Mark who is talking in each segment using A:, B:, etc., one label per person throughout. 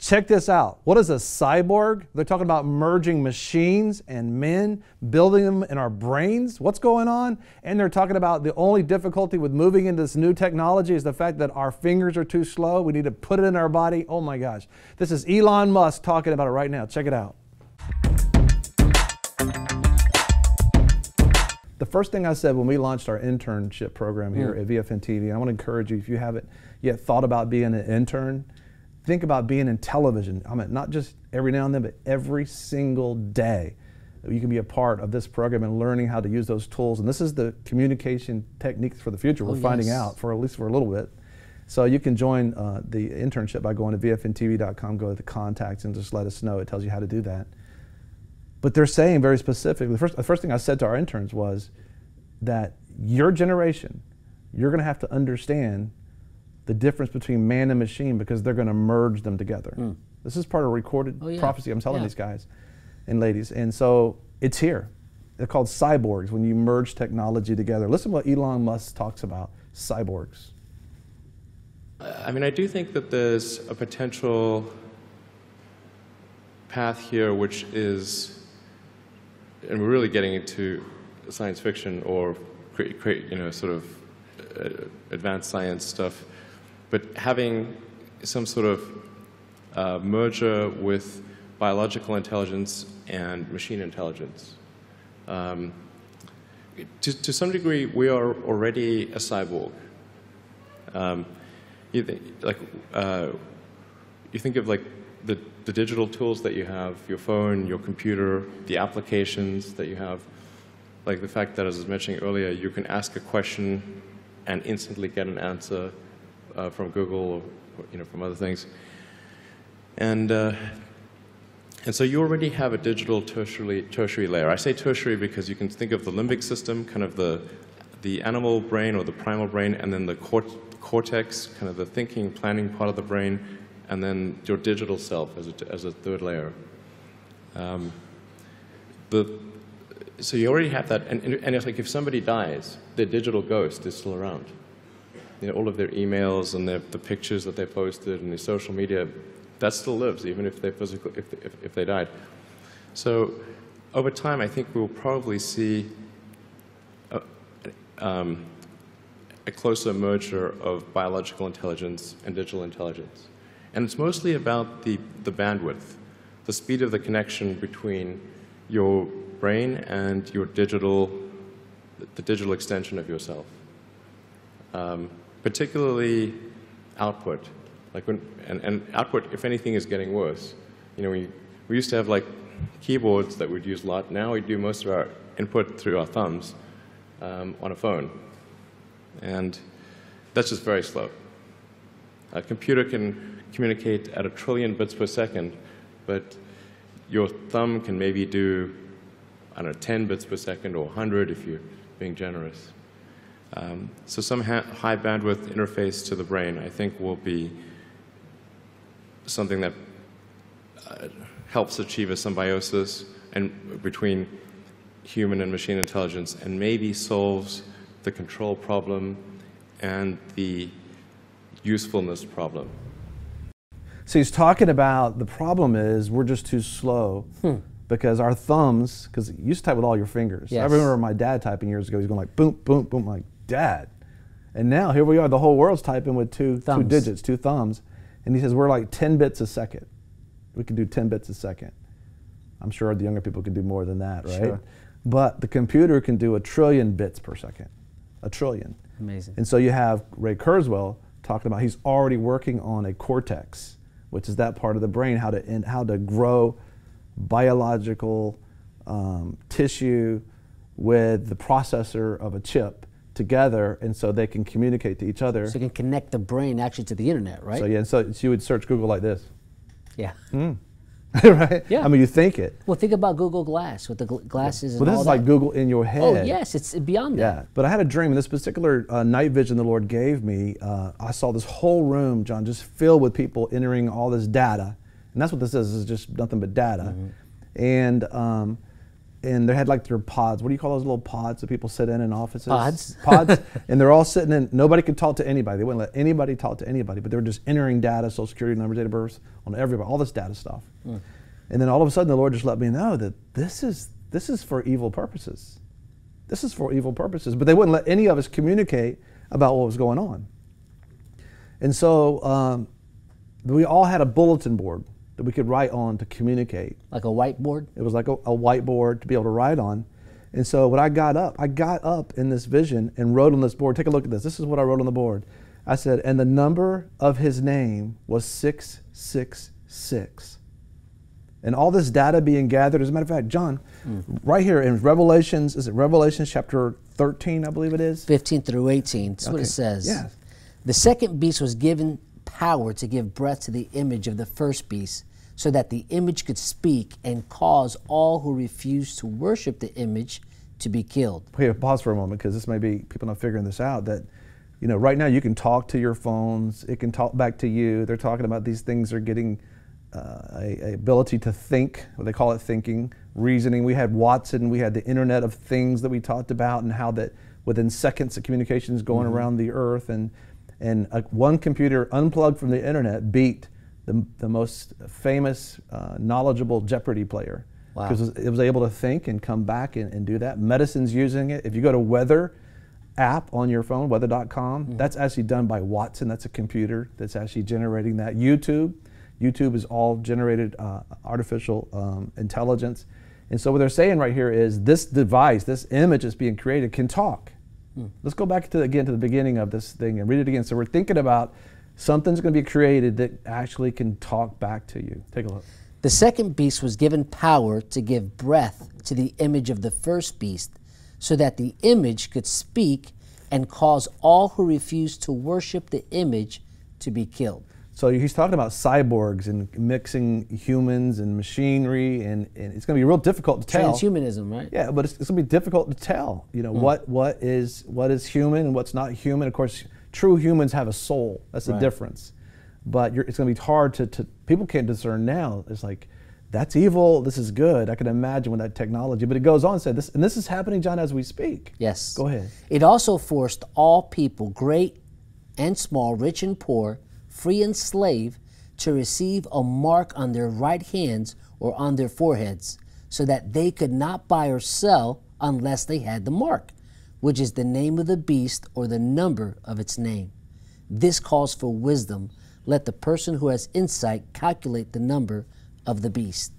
A: Check this out. What is a cyborg? They're talking about merging machines and men, building them in our brains. What's going on? And they're talking about the only difficulty with moving into this new technology is the fact that our fingers are too slow. We need to put it in our body. Oh my gosh. This is Elon Musk talking about it right now. Check it out. The first thing I said when we launched our internship program here at VFN TV, and I want to encourage you, if you haven't yet thought about being an intern, think about being in television. I mean, not just every now and then, but every single day. You can be a part of this program and learning how to use those tools. And this is the communication techniques for the future. We're finding out, for at least for a little bit. So you can join the internship by going to vfntv.com, go to the contacts, and just let us know. It tells you how to do that. But they're saying very specifically, the first thing I said to our interns was that your generation, you're going to have to understand the difference between man and machine because they're going to merge them together. This is part of recorded prophecy I'm telling these guys and ladies. And so it's here. They're called cyborgs when you merge technology together. Listen to what Elon Musk talks about, cyborgs.
B: I mean, I do think that there's a potential path here which is, and we're really getting into science fiction or sort of advanced science stuff, but having some sort of merger with biological intelligence and machine intelligence. To some degree, we are already a cyborg. You think of like the digital tools that you have, your phone, your computer, the applications that you have, like the fact that, as I was mentioning earlier, you can ask a question and instantly get an answer from Google or from other things. And so you already have a digital tertiary layer. I say tertiary because you can think of the limbic system, kind of the animal brain or the primal brain, and then the cortex, kind of the thinking, planning part of the brain, and then your digital self as a third layer. So you already have that, and it's like if somebody dies, their digital ghost is still around. All of their emails and the pictures that they posted and the social media, that still lives, even if they if they died. So over time, I think we'll probably see a closer merger of biological intelligence and digital intelligence. And it's mostly about the bandwidth, the speed of the connection between your brain and the digital extension of yourself. Particularly output. And output, if anything, is getting worse. We used to have like keyboards that we'd use a lot. Now we do most of our input through our thumbs on a phone. And that's just very slow. A computer can communicate at 1 trillion bits per second, but your thumb can maybe do, I don't know, 10 bits per second or 100 if you're being generous. So some high bandwidth interface to the brain, I think, will be something that helps achieve a symbiosis between human and machine intelligence, and maybe solves the control problem and the usefulness problem.
A: So he's talking about the problem is we're just too slow because our thumbs, because you used to type with all your fingers. I remember my dad typing years ago. He's going like boom, boom, boom, like Dad. And now here we are, the whole world's typing with two digits, two thumbs. And he says we're like 10 bits a second. We can do 10 bits a second. I'm sure the younger people can do more than that, right? Sure. But the computer can do 1 trillion bits per second. 1 trillion.
C: Amazing.
A: And so you have Ray Kurzweil talking about he's already working on a cortex, which is that part of the brain, how to grow biological tissue with the processor of a chip together, and so they can communicate to each other.
C: So you can connect the brain actually to the internet, right?
A: So yeah, so you would search Google like this.
C: Yeah.
A: Right?
C: Yeah.
A: I mean, you think it.
C: Well, think about Google Glass with the glasses and
A: all that. Well, this is like Google in your head.
C: Oh, yes, it's beyond that.
A: Yeah, but I had a dream, and this particular night vision the Lord gave me, I saw this whole room, John, just filled with people entering all this data. And that's what this is just nothing but data. And and they had like their pods. What do you call those little pods that people sit in offices?
C: Pods.
A: Pods. And they're all sitting in, nobody could talk to anybody. They wouldn't let anybody talk to anybody, but they were just entering data, social security numbers, date of birth, on everybody, all this data stuff. And then all of a sudden the Lord just let me know that this is for evil purposes. This is for evil purposes. But they wouldn't let any of us communicate about what was going on. And so we all had a bulletin board that we could write on to communicate.
C: Like a whiteboard?
A: It was like a whiteboard to be able to write on. And so when I got up in this vision and wrote on this board. Take a look at this. This is what I wrote on the board. I said, and the number of his name was 666. And all this data being gathered, as a matter of fact, John, right here in Revelations, is it Revelations chapter 13, I believe it is?
C: 15 through 18, that's what it says.
A: Yes.
C: The second beast was given power to give breath to the image of the first beast, so that the image could speak and cause all who refuse to worship the image to be killed.
A: Okay, pause for a moment, because this may be people not figuring this out, that right now you can talk to your phones, it can talk back to you. They're talking about these things are getting a ability to think, what they call it thinking, reasoning. We had Watson, we had the Internet of Things that we talked about, and how that within seconds of communication is going around the earth, and one computer unplugged from the Internet beat the most famous, knowledgeable Jeopardy player.
C: Wow.
A: Because it was able to think and come back and do that. Medicine's using it. If you go to weather app on your phone, weather.com, that's actually done by Watson. That's a computer that's actually generating that. YouTube is all generated artificial intelligence. And so what they're saying right here is this device, this image that's being created can talk. Let's go back again to the beginning of this thing and read it again. So we're thinking about something's going to be created that actually can talk back to you. Take a look.
C: The second beast was given power to give breath to the image of the first beast, so that the image could speak and cause all who refuse to worship the image to be killed.
A: So he's talking about cyborgs and mixing humans and machinery, and it's going to be real difficult to tell.
C: Transhumanism, right?
A: Yeah, but it's going to be difficult to tell. What is human and what's not human. Of course, true humans have a soul. That's the difference. But it's going to be hard to people can't discern now. It's like, that's evil, this is good. I can imagine with that technology. But it goes on and said, this is happening, John, as we speak.
C: Yes.
A: Go ahead.
C: It also forced all people, great and small, rich and poor, free and slave, to receive a mark on their right hands or on their foreheads, so that they could not buy or sell unless they had the mark, which is the name of the beast or the number of its name. This calls for wisdom. Let the person who has insight calculate the number of the beast.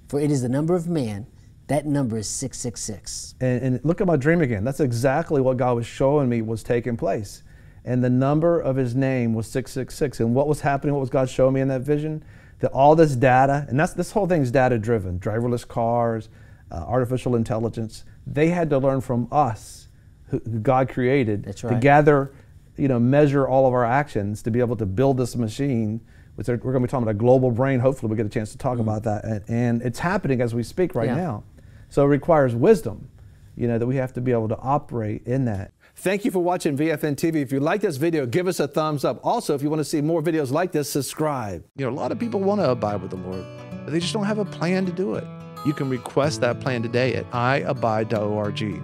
C: For it is the number of man. That number is 666.
A: And look at my dream again. That's exactly what God was showing me was taking place. And the number of his name was 666. And what was happening, what was God showing me in that vision? That all this data, and this whole thing's data driven, driverless cars, artificial intelligence, they had to learn from us, who God created, to gather, measure all of our actions to be able to build this machine. Which we're going to be talking about a global brain. Hopefully we'll get a chance to talk about that. And it's happening as we speak right now. So it requires wisdom, that we have to be able to operate in that. Thank you for watching VFN TV. If you like this video, give us a thumbs up. Also, if you want to see more videos like this, subscribe. A lot of people want to abide with the Lord, but they just don't have a plan to do it. You can request that plan today at iabide.org.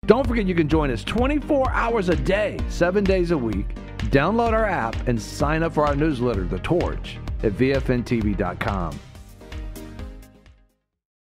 A: Don't forget you can join us 24 hours a day, 7 days a week. Download our app and sign up for our newsletter, The Torch, at vfntv.com.